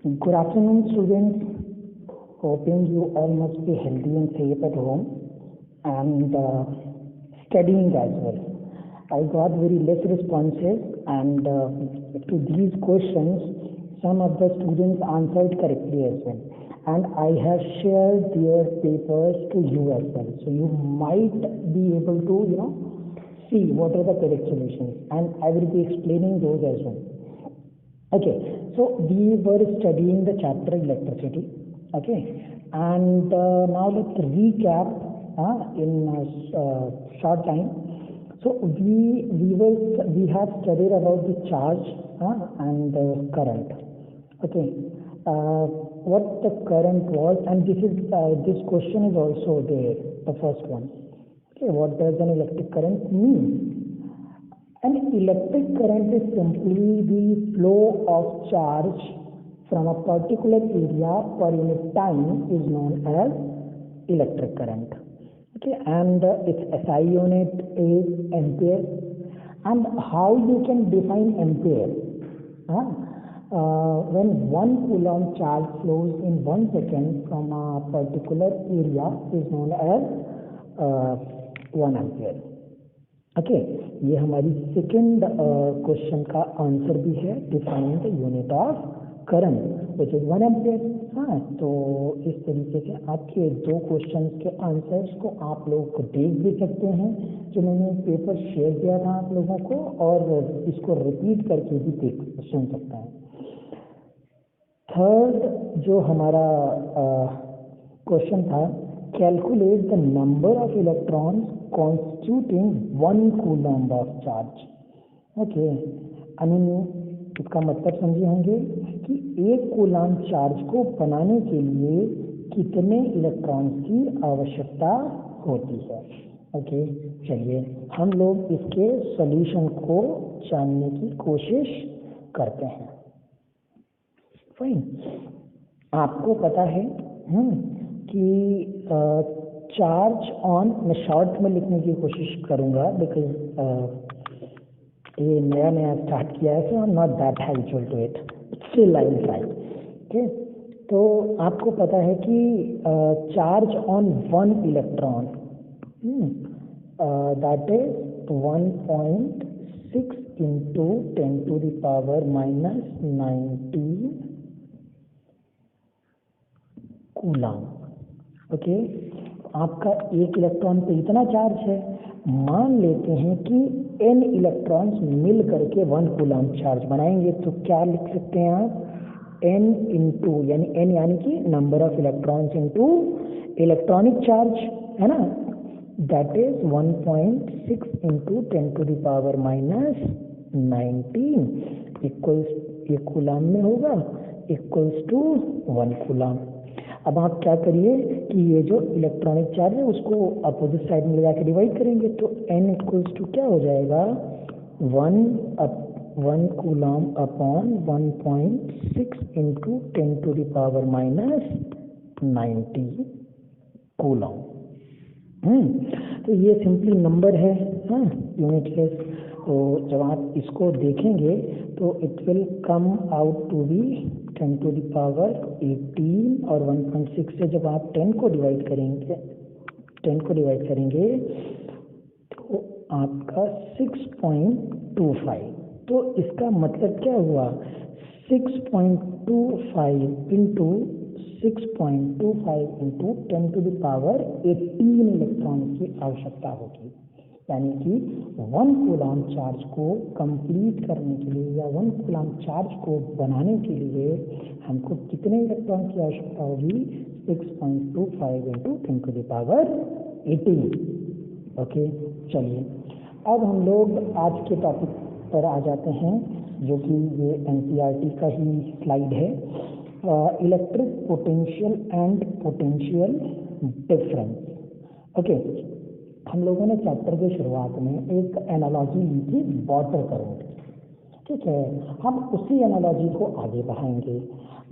Good afternoon, students. Hoping you all must be healthy and safe at home and studying as well. I got very less responses, and to these questions, some of the students answered correctly as well. And I have shared their papers to you as well. So you might be able to, see what are the correct solutions, and I will be explaining those as well. Okay, so we were studying the chapter electricity. Okay, and now let's recap in a short time. So we have studied about the charge and the current. Okay, what the current was, and this question is also there, the first one. Okay, what does an electric current mean? An electric current is simply the flow of charge from a particular area per unit time is known as electric current. Okay, and its SI unit is ampere. And how you can define ampere? When 1 coulomb charge flows in 1 second from a particular area is known as 1 ampere. Okay, ये हमारी second question का answer भी है, define the unit of current which is 1 ampere. हाँ, तो इस तरीके से आपके दो क्वेश्चन के आंसर्स को आप लोग को देख भी सकते हैं, जो मैंने पेपर शेयर किया था आप लोगों को, और इसको रिपीट करके भी सुन सकते हैं. थर्ड जो हमारा क्वेश्चन था, calculate the number of electrons constituting 1 coulomb of charge. Okay, इसका मतलब समझे होंगे कि 1 कूलम्ब चार्ज को बनाने के लिए कितने इलेक्ट्रॉन्स की आवश्यकता होती है. ओके, चलिए हम लोग इसके सॉल्यूशन को जानने की कोशिश करते हैं. फाइन, आपको पता है कि चार्ज ऑन, मैं शॉर्ट में लिखने की कोशिश करूंगा बिकॉज ये नया स्टार्ट किया है, so I am not that habitual to it, still I will try. Okay, तो आपको पता है कि charge on 1 electron that is 1.6 into 10 to the power minus 19 coulomb. Okay, आपका 1 इलेक्ट्रॉन पे इतना चार्ज है. मान लेते हैं कि n इलेक्ट्रॉन्स मिल करके 1 कूलम्ब चार्ज बनाएंगे, तो क्या लिख सकते हैं आप? n इंटू यानी कि number of electrons into electronic charge, है ना, that is 1.6 into 10 to the power minus 19 equals, ये कूलम्ब में होगा, इक्वल्स टू 1 कूलम्ब. अब आप क्या करिए कि ये जो इलेक्ट्रॉनिक चार्ज है उसको अपोजिट साइड में ले जाकर डिवाइड करेंगे, तो n इक्वल्स टू क्या हो जाएगा? 1 coulomb upon 1.6 into 10 to the power minus 90 coulomb. तो ये सिंपली नंबर है, यूनिटलेस. तो जब आप इसको देखेंगे तो it will come out to be 10 to the power 18, और 1.6 से जब आप 10 को डिवाइड करेंगे तो आपका 6.25. तो इसका मतलब क्या हुआ? 6.25 into 6.25 into 10 to the power 18 electron की आवश्यकता होगी. यानी कि 1 कूलम्ब चार्ज को कंप्लीट करने के लिए या 1 कूलम्ब चार्ज को बनाने के लिए हमको कितने इलेक्ट्रॉन की आवश्यकता होगी? 6.25 into 10 to the power 18. Okay, चलिए अब हम लोग आज के टॉपिक पर आ जाते हैं, जो कि ये एनसीईआरटी का ही स्लाइड है. Electric potential and potential difference. Okay, हम लोगों ने चैप्टर के शुरुआत में एक एनालॉजी ली थी वाटर करंट. ठीक है, हम उसी एनालॉजी को आगे बढ़ाएंगे.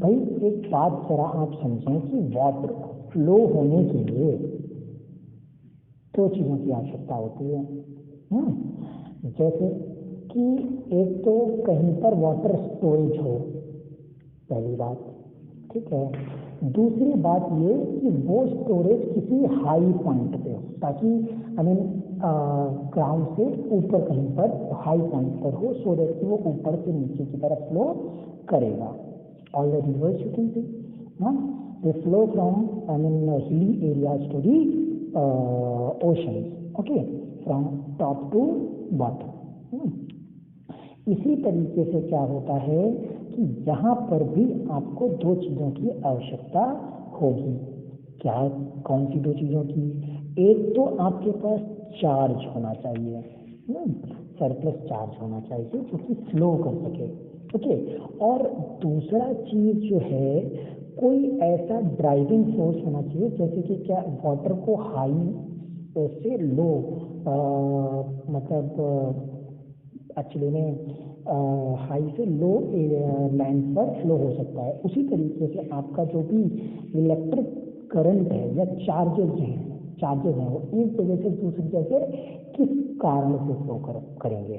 भाई एक बात जरा आप समझें कि वाटर फ्लो होने के लिए 2 चीज़ों की आवश्यकता होती है. जैसे कि एक तो कहीं पर वाटर स्टोरेज हो, पहली बात, ठीक है। दूसरी बात ये कि वो स्टोरेज किसी हाई पॉइंट पे हो, ताकि आई मीन ग्राउंड से ऊपर कहीं पर हाई पॉइंट पर हो, सो दैट कि वो ऊपर से नीचे की तरफ फ्लो करेगा। All the reverse you can see, they flow from hilly areas to the oceans, okay, from top to bottom। इसी तरीके से क्या होता है कि यहाँ पर भी आपको दो चीज़ों की आवश्यकता होगी। क्या, कौन सी दो चीज़ों की? एक तो आपके पास चार्ज होना चाहिए, सरप्लस चार्ज होना चाहिए जो कि फ्लो कर सके, ओके। और दूसरा चीज़ जो है, कोई ऐसा ड्राइविंग फोर्स होना चाहिए, जैसे कि क्या वाटर को हाई से लो, मतलब एक्चुअली में हाई से लो लैंड पर फ्लो हो सकता है। उसी तरीके से आपका जो भी इलेक्ट्रिक करंट है या चार्जेस हैं वो एक जगह से दूसरी जगह किस कारण से फ्लो करेंगे,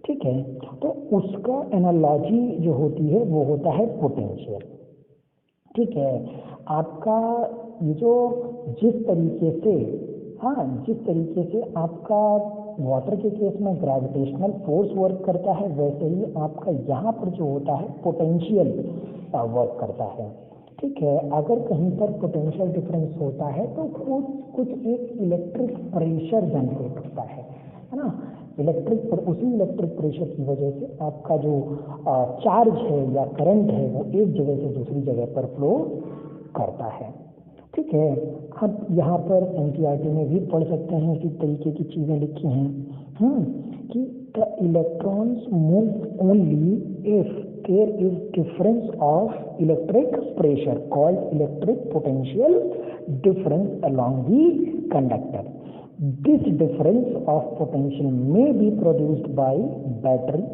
ठीक है। तो उसका एनालॉजी जो होती है वो होता है पोटेंशियल, ठीक है। आपका ये जो जिस तरीके से आपका वाटर के केस में ग्रेविटेशनल फोर्स वर्क करता है, वैसे ही आपका यहाँ पर जो होता है पोटेंशियल वर्क करता है, ठीक है। अगर कहीं पर पोटेंशियल डिफरेंस होता है तो कुछ एक इलेक्ट्रिक प्रेशर जनरेट होता है ना। उसी इलेक्ट्रिक प्रेशर की वजह से आपका जो चार्ज है या करंट है वो एक जगह से दूसरी जगह पर फ्लो करता है, ठीक है। अब यहाँ पर एनसीईआरटी में भी पढ़ सकते हैं, इसी तरीके की चीज़ें लिखी हैं कि the electrons move only if there is difference of electric pressure called electric potential difference along the conductor. This difference of potential may be produced by battery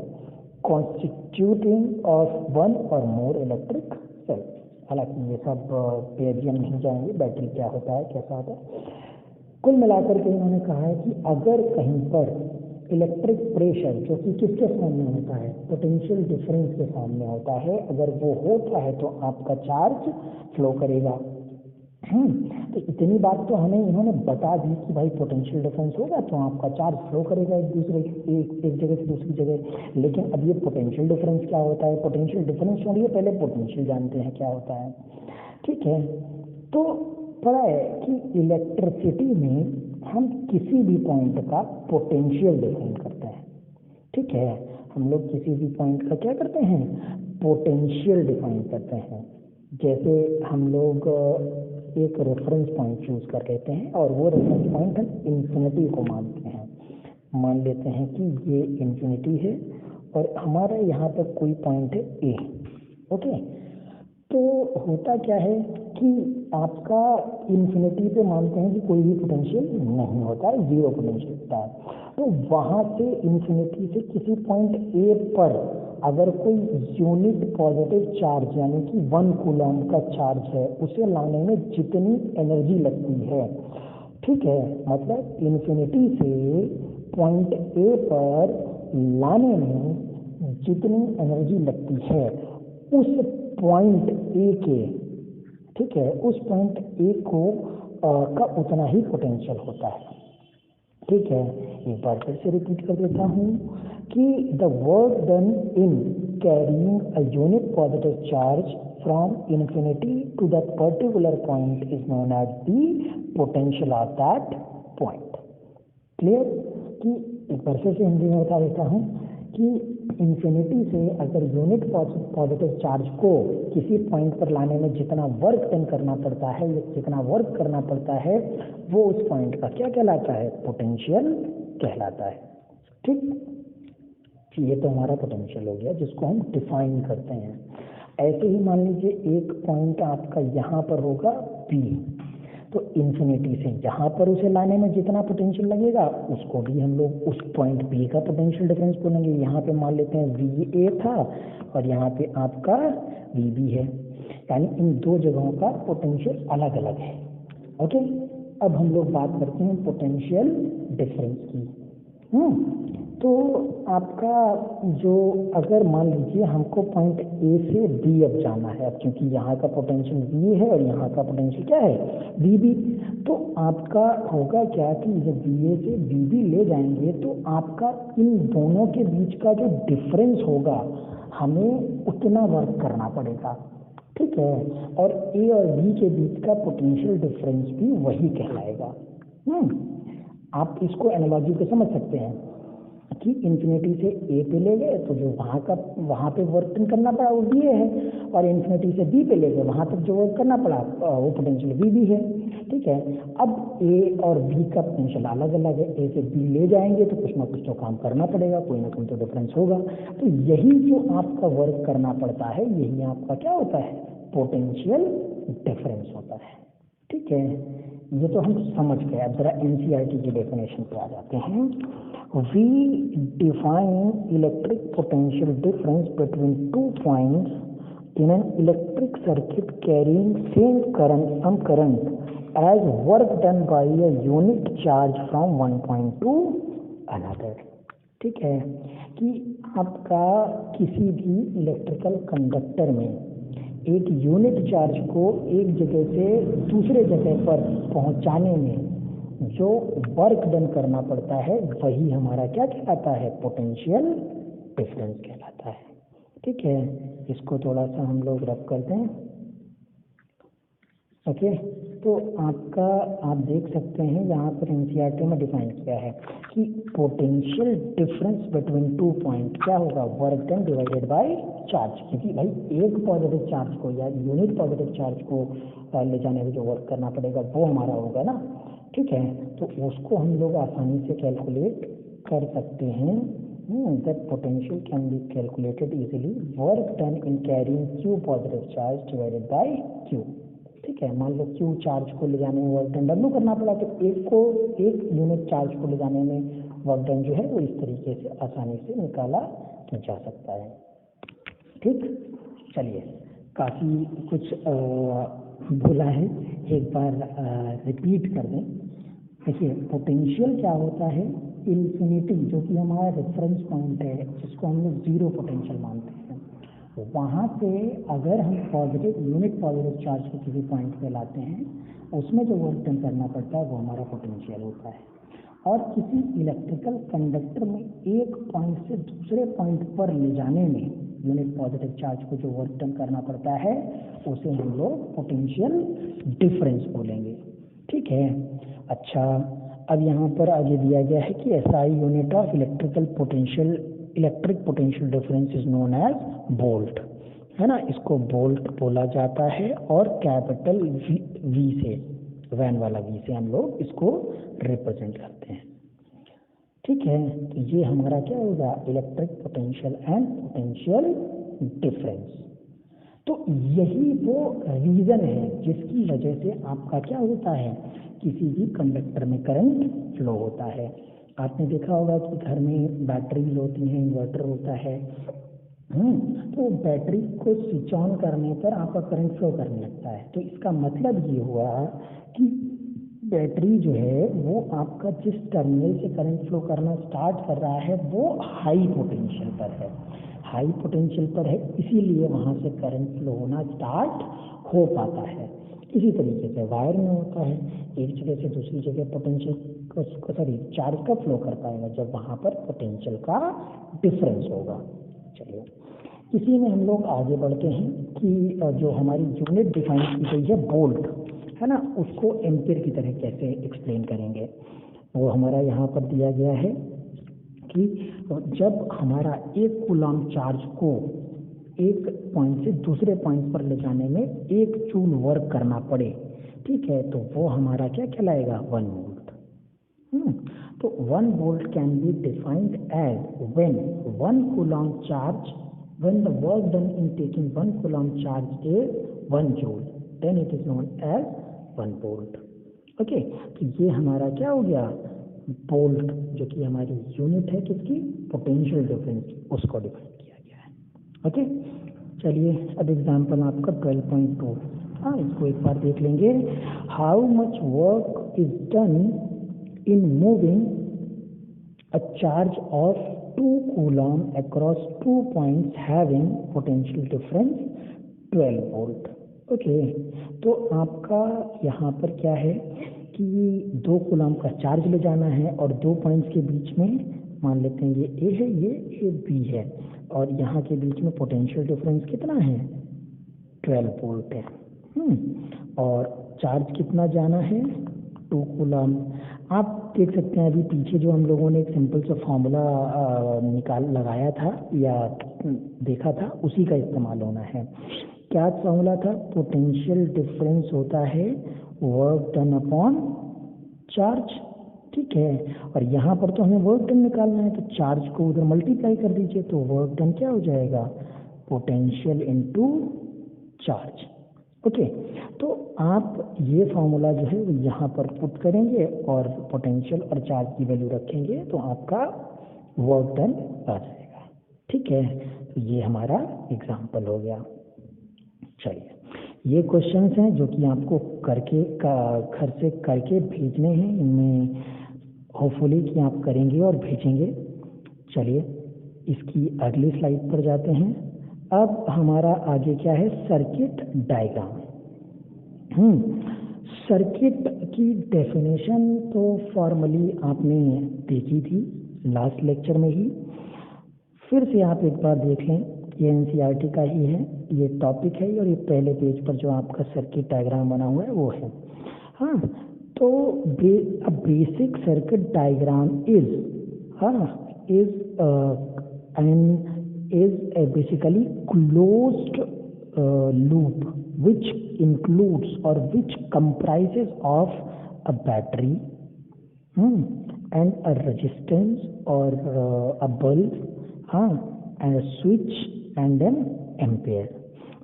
constituting of one or more electric cell। हालांकि ये सब पे अभी हम नहीं जाएंगे, battery क्या होता है, कैसा होता है। कुल मिलाकर के इन्होंने कहा है कि अगर कहीं पर इलेक्ट्रिक प्रेशर जो कि किसके सामने होता है, पोटेंशियल डिफरेंस के सामने होता है, अगर वो होता है तो आपका चार्ज फ्लो करेगा। तो इतनी बात तो हमें इन्होंने बता दी कि भाई पोटेंशियल डिफरेंस होगा तो आपका चार्ज फ्लो करेगा एक जगह से दूसरी जगह। लेकिन अब ये पोटेंशियल डिफरेंस क्या होता है, पोटेंशियल डिफरेंस छोड़िए, पहले पोटेंशियल जानते हैं क्या होता है, ठीक है। तो पता है कि इलेक्ट्रिसिटी में हम किसी भी पॉइंट का पोटेंशियल डिफाइन करते हैं, ठीक है। हम लोग किसी भी पॉइंट का क्या करते हैं, पोटेंशियल डिफाइन करते हैं। जैसे हम लोग एक रेफरेंस पॉइंट चूज कर लेते हैं और वो रेफरेंस पॉइंट हम इन्फिनिटी को मानते हैं, मान लेते हैं कि ये इन्फिनिटी है और हमारा यहाँ पर कोई पॉइंट है ए, ओके। तो होता क्या है कि आपका इन्फिनिटी पे मानते हैं कि कोई भी पोटेंशियल नहीं होता है, जीरो पोटेंशियल होता है। तो वहाँ से इन्फिनिटी से किसी पॉइंट ए पर अगर कोई यूनिट पॉजिटिव चार्ज यानी कि 1 कूलम का चार्ज है, उसे लाने में जितनी एनर्जी लगती है, ठीक है, मतलब इन्फिनिटी से पॉइंट ए पर लाने में जितनी एनर्जी लगती है उस पॉइंट ए के, ठीक है, उस पॉइंट ए को का उतना ही पोटेंशियल होता है, ठीक है। एक बार फिर से रिपीट कर देता हूँ कि the work done in carrying a unit positive charge from infinity to that particular point is known as the potential of that point. Clear? कि एक बार फिर से हिंदी में बता देता हूँ कि इन्फिनिटी से अगर यूनिट पॉजिटिव चार्ज को किसी पॉइंट पर लाने में जितना वर्क डन करना पड़ता है या जितना वर्क करना पड़ता है वो उस पॉइंट का क्या कहलाता है, पोटेंशियल कहलाता है, ठीक। ये तो हमारा पोटेंशियल हो गया जिसको हम डिफाइन करते हैं। ऐसे ही मान लीजिए एक पॉइंट आपका यहाँ पर होगा P, तो इन्फिनिटी से यहाँ पर उसे लाने में जितना पोटेंशियल लगेगा उसको भी हम लोग उस पॉइंट P का पोटेंशियल डिफरेंस बोलेंगे। यहाँ पे मान लेते हैं VA था और यहाँ पे आपका VB है, यानी इन दो जगहों का पोटेंशियल अलग अलग है, ओके। अब हम लोग बात करते हैं पोटेंशियल डिफरेंस की। तो आपका जो, अगर मान लीजिए हमको पॉइंट ए से बी अब जाना है, अब क्योंकि यहाँ का पोटेंशियल वी है और यहाँ का पोटेंशियल क्या है, वी बी, तो आपका होगा क्या कि जब बी ए से बी बी ले जाएंगे तो आपका इन दोनों के बीच का जो डिफरेंस होगा हमें उतना वर्क करना पड़ेगा, ठीक है। और ए और बी के बीच का पोटेंशियल डिफरेंस भी वही कहलाएगा। आप इसको एनालॉजी पे समझ सकते हैं कि इन्फिनिटी से ए पे ले गए तो जो वहाँ पे वर्क करना पड़ा वो बी ए है, और इन्फिनिटी से बी पे ले गए वहाँ तक जो वर्क करना पड़ा वो पोटेंशियल वी बी है, ठीक है। अब ए और बी का पोटेंशियल अलग अलग है, ए से बी ले जाएंगे तो कुछ ना कुछ तो काम करना पड़ेगा, कोई ना कोई तो डिफरेंस होगा। तो यही जो आपका वर्क करना पड़ता है यही आपका क्या होता है, पोटेंशियल डिफरेंस होता है, ठीक है। ये तो हम समझ गए। अब जरा एनसीईआरटी की डेफिनेशन पे आ जाते हैं। We define electric potential difference between 2 points in an electric circuit carrying same current, some current as work done by a unit charge from one point to another, ठीक है। कि आपका किसी भी इलेक्ट्रिकल कंडक्टर में एक यूनिट चार्ज को एक जगह से दूसरे जगह पर पहुंचाने में जो वर्क डन करना पड़ता है वही हमारा क्या कहलाता है, पोटेंशियल डिफरेंस कहलाता है, ठीक है। इसको थोड़ा सा हम लोग रब करते हैं, ओके। तो आपका आप देख सकते हैं यहाँ पर एनसीईआरटी में डिफाइन किया है कि पोटेंशियल डिफरेंस बिटवीन 2 पॉइंट क्या होगा, work done divided by charge, क्योंकि भाई एक पॉजिटिव चार्ज को या यूनिट पॉजिटिव चार्ज को ले जाने में जो वर्क करना पड़ेगा वो हमारा होगा ना, ठीक है। तो उसको हम लोग आसानी से कैलकुलेट कर सकते हैं। That potential can be calculated easily, work done in carrying Q positive charge divided by Q, ठीक है। मान लो क्यू चार्ज को ले जाने में वर्क डन डब्ल्यू करना पड़ा, तो एक यूनिट चार्ज को ले जाने में वर्क डन जो है वो इस तरीके से आसानी से निकाला जा सकता है, ठीक। चलिए, काफ़ी कुछ भूला है, एक बार रिपीट कर दें। देखिए, पोटेंशियल क्या होता है, इन्फिनिटी जो कि हमारा रेफरेंस पॉइंट है जिसको हम लोग जीरो पोटेंशियल मानते हैं, वहाँ पे अगर हम यूनिट पॉजिटिव चार्ज को किसी पॉइंट पे लाते हैं उसमें जो वर्क डन करना पड़ता है वो हमारा पोटेंशियल होता है। और किसी इलेक्ट्रिकल कंडक्टर में एक पॉइंट से दूसरे पॉइंट पर ले जाने में यूनिट पॉजिटिव चार्ज को जो वर्क डन करना पड़ता है उसे हम लोग पोटेंशियल डिफरेंस बोलेंगे, ठीक है। अच्छा, अब यहाँ पर आगे दिया गया है कि SI unit of electric potential difference is known as volt, है ना। इसको वोल्ट बोला जाता है और कैपिटल वी से, वैन वाला वी से हम लोग इसको रिप्रेजेंट करते हैं, ठीक है। तो ये हमारा क्या होगा, electric potential and potential difference. तो यही वो रीजन है जिसकी वजह से आपका क्या होता है, किसी भी कंडक्टर में करंट फ्लो होता है। आपने देखा होगा कि घर में बैटरीज होती हैं, इन्वर्टर होता है, तो बैटरी को स्विच ऑन करने पर आपका करंट फ्लो करने लगता है। तो इसका मतलब ये हुआ कि बैटरी जो है वो आपका जिस टर्मिनल से करंट फ्लो करना स्टार्ट कर रहा है वो हाई पोटेंशियल पर है, हाई पोटेंशियल पर है, इसीलिए वहाँ से करंट फ्लो होना स्टार्ट हो पाता है। इसी तरीके से वायर में होता है, एक जगह से दूसरी जगह पोटेंशियल चार्ज का फ्लो कर पाएगा जब वहाँ पर पोटेंशियल का डिफरेंस होगा। चलिए, इसी में हम लोग आगे बढ़ते हैं कि जो हमारी यूनिट डिफाइन की गई है वोल्ट, है ना, उसको एम्पीयर की तरह कैसे एक्सप्लेन करेंगे। वो हमारा यहाँ पर दिया गया है कि जब हमारा एक कूलम चार्ज को एक पॉइंट से दूसरे पॉइंट पर ले जाने में एक जूल वर्क करना पड़े, ठीक है, तो वो हमारा क्या कहलाएगा, 1 वोल्ट। तो 1 volt can be defined as when the work done in taking 1 coulomb charge is 1 joule, then it is known as 1 volt, okay. तो ये हमारा क्या हो गया, वोल्ट, जो कि हमारी यूनिट है किसकी, पोटेंशियल डिफरेंस, उसको डिफाइन किया गया है, ओके। चलिए, अब एग्जांपल आपका 12.2, हाँ, इसको एक बार देख लेंगे। How much work is done in moving a charge of 2 coulomb across 2 points having potential difference 12 volt. Okay, तो आपका यहाँ पर क्या है कि 2 कूलम का चार्ज ले जाना है और 2 पॉइंट्स के बीच में मान लेते हैं ये ए है, ये बी है, और यहाँ के बीच में पोटेंशियल डिफरेंस कितना है 12 वोल्ट है। और चार्ज कितना जाना है 2 कूलम। आप देख सकते हैं अभी पीछे जो हम लोगों ने एक सिंपल सा फॉर्मूला लगाया था या देखा था, उसी का इस्तेमाल होना है। क्या फॉर्मूला था, पोटेंशियल डिफरेंस होता है वर्क डन अपॉन चार्ज, ठीक है। और यहाँ पर तो हमें वर्क डन निकालना है, तो चार्ज को उधर मल्टीप्लाई कर दीजिए, तो वर्क डन क्या हो जाएगा, पोटेंशियल इनटू चार्ज। ओके, तो आप ये फॉर्मूला जो है वो यहाँ पर पुट करेंगे और पोटेंशियल और चार्ज की वैल्यू रखेंगे, तो आपका वर्क डन आ जाएगा, ठीक है। तो ये हमारा एग्जाम्पल हो गया। चलिए, ये क्वेश्चंस हैं जो कि आपको करके घर से करके भेजने हैं, इनमें होपफुली कि आप करेंगे और भेजेंगे। चलिए, इसकी अगली स्लाइड पर जाते हैं। अब हमारा आगे क्या है, सर्किट डायग्राम। सर्किट की डेफिनेशन तो फॉर्मली आपने देखी थी लास्ट लेक्चर में ही, फिर से आप एक बार देख लें, ये एनसीईआरटी का ही है, ये टॉपिक है और ये पहले पेज पर जो आपका सर्किट डायग्राम बना हुआ है वो है। हाँ, तो basic circuit diagram is basically closed loop which includes or which comprises of a battery and a resistance or a bulb and a switch and an ampere.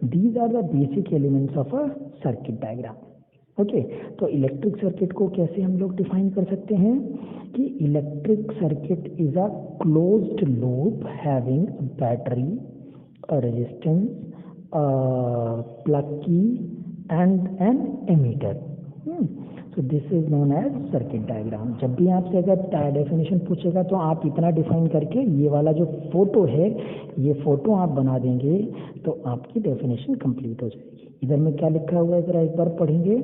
These are the basic elements of a circuit diagram. Okay, तो electric circuit को कैसे हम लोग define कर सकते हैं कि electric circuit is a closed loop having battery, a resistance, plug key and an ammeter. So this is known as circuit diagram. जब भी आपसे अगर डेफिनेशन पूछेगा तो आप इतना डिफाइन करके ये वाला जो फोटो है, ये फोटो आप बना देंगे तो आपकी डेफिनेशन कंप्लीट हो जाएगी। इधर में क्या लिखा हुआ है जरा एक बार पढ़ेंगे।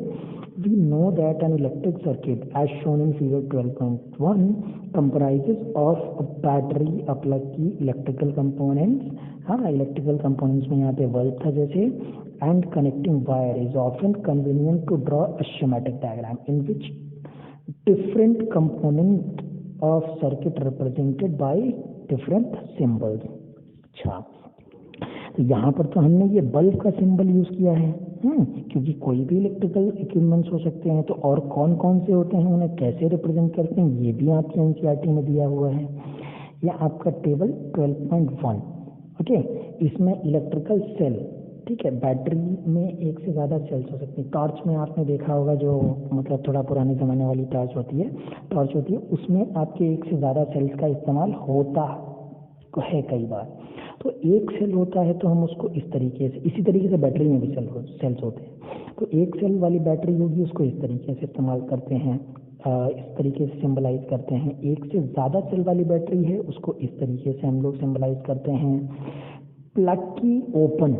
We know that an electric circuit as shown in figure 12.1 comprises of a battery, a plug key, electrical components, हाँ इलेक्ट्रिकल कंपोनेंट्स में यहाँ पे बल्ब था जैसे, and connecting wire is often convenient to draw a schematic diagram in which different component of circuit represented by different symbols। अच्छा, तो यहाँ पर तो हमने ये बल्ब का सिंबल यूज किया है, क्योंकि कोई भी इलेक्ट्रिकल इक्विपमेंट्स हो सकते हैं, तो और कौन कौन से होते हैं, उन्हें कैसे रिप्रेजेंट करते हैं, ये भी आपके एनसीईआरटी में दिया हुआ है। यह आपका टेबल 12.1। ओके, इसमें इलेक्ट्रिकल सेल, ठीक है, बैटरी में एक से ज़्यादा सेल्स हो सकती हैं। टॉर्च में आपने देखा होगा, जो मतलब थोड़ा पुराने ज़माने वाली टॉर्च होती है, उसमें आपके एक से ज़्यादा सेल्स का इस्तेमाल होता है कई बार। तो एक सेल होता है तो हम उसको इस तरीके से, इसी तरीके से बैटरी में भी सेल्स होते हैं। तो एक सेल वाली बैटरी होगी, उसको इस तरीके से इस्तेमाल करते हैं, इस तरीके से सिंबलाइज करते हैं। एक से ज़्यादा सेल वाली बैटरी है, उसको इस तरीके से हम लोग सिंबलाइज करते हैं। प्लग की ओपन,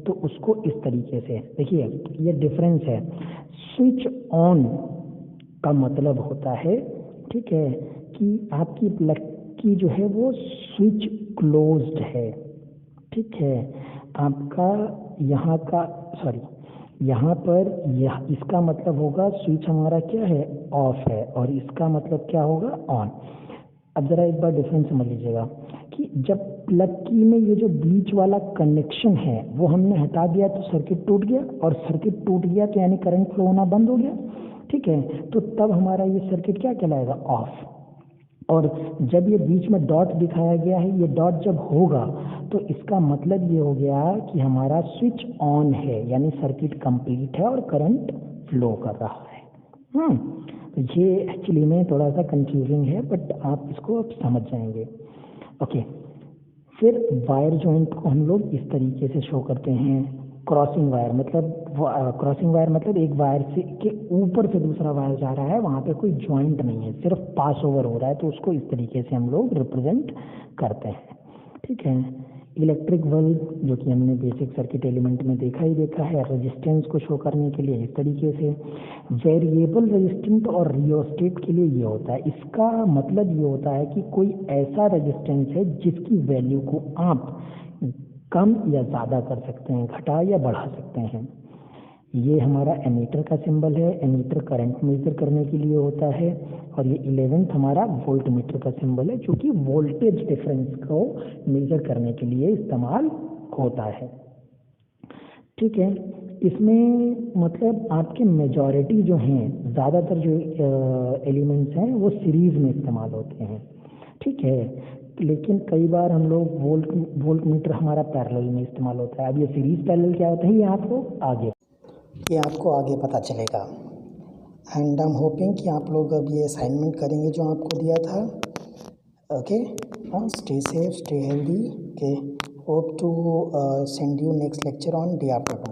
तो उसको इस तरीके से, देखिए ये डिफरेंस है। स्विच ऑन का मतलब होता है, ठीक है, कि आपकी प्लग की जो है वो स्विच क्लोज्ड है, ठीक है। आपका यहाँ पर इसका मतलब होगा स्विच हमारा क्या है, ऑफ है, और इसका मतलब क्या होगा, ऑन। अब जरा एक बार डिफरेंस समझ लीजिएगा कि जब प्लग की में ये जो बीच वाला कनेक्शन है वो हमने हटा दिया तो सर्किट टूट गया, और सर्किट टूट गया तो यानी करंट फ्लो होना बंद हो गया, ठीक है। तो तब हमारा ये सर्किट क्या कहलाएगा, ऑफ। और जब ये बीच में डॉट दिखाया गया है, ये डॉट जब होगा तो इसका मतलब ये हो गया कि हमारा स्विच ऑन है, यानी सर्किट कंप्लीट है और करंट फ्लो कर रहा है। तो ये एक्चुअली में थोड़ा सा कंफ्यूजिंग है, बट आप इसको अब समझ जाएंगे। ओके, फिर वायर जॉइंट को हम लोग इस तरीके से शो करते हैं, क्रॉसिंग वायर मतलब एक वायर से के ऊपर से दूसरा वायर जा रहा है, वहाँ पे कोई जॉइंट नहीं है, सिर्फ पास ओवर हो रहा है, तो उसको इस तरीके से हम लोग रिप्रेजेंट करते हैं। ठीक है। इलेक्ट्रिक बल्ब जो कि हमने बेसिक सर्किट एलिमेंट में देखा है, रेजिस्टेंस को शो करने के लिए इस तरीके से। वेरिएबल रेजिस्टेंस और रियोस्टेट के लिए ये होता है, इसका मतलब ये होता है कि कोई ऐसा रेजिस्टेंस है जिसकी वैल्यू को आप कम या ज़्यादा कर सकते हैं, घटा या बढ़ा सकते हैं। ये हमारा एमीटर का सिंबल है, एमीटर करंट मेजर करने के लिए होता है। और ये 11th हमारा वोल्ट मीटर का सिंबल है, जो कि वोल्टेज डिफरेंस को मेजर करने के लिए इस्तेमाल होता है। ठीक है। इसमें मतलब आपके मेजॉरिटी जो हैं, ज़्यादातर जो एलिमेंट्स हैं वो सीरीज में इस्तेमाल होते हैं। ठीक है। लेकिन कई बार हम लोग वोल्ट मीटर हमारा पैरेलल में इस्तेमाल होता है। अब ये सीरीज पैरेलल क्या होता है, ये आपको आगे पता चलेगा। एंड आई एम होपिंग कि आप लोग अब ये असाइनमेंट करेंगे जो आपको दिया था। Okay, stay safe, stay healthy. Okay, hope to send you next lecture on day after tomorrow.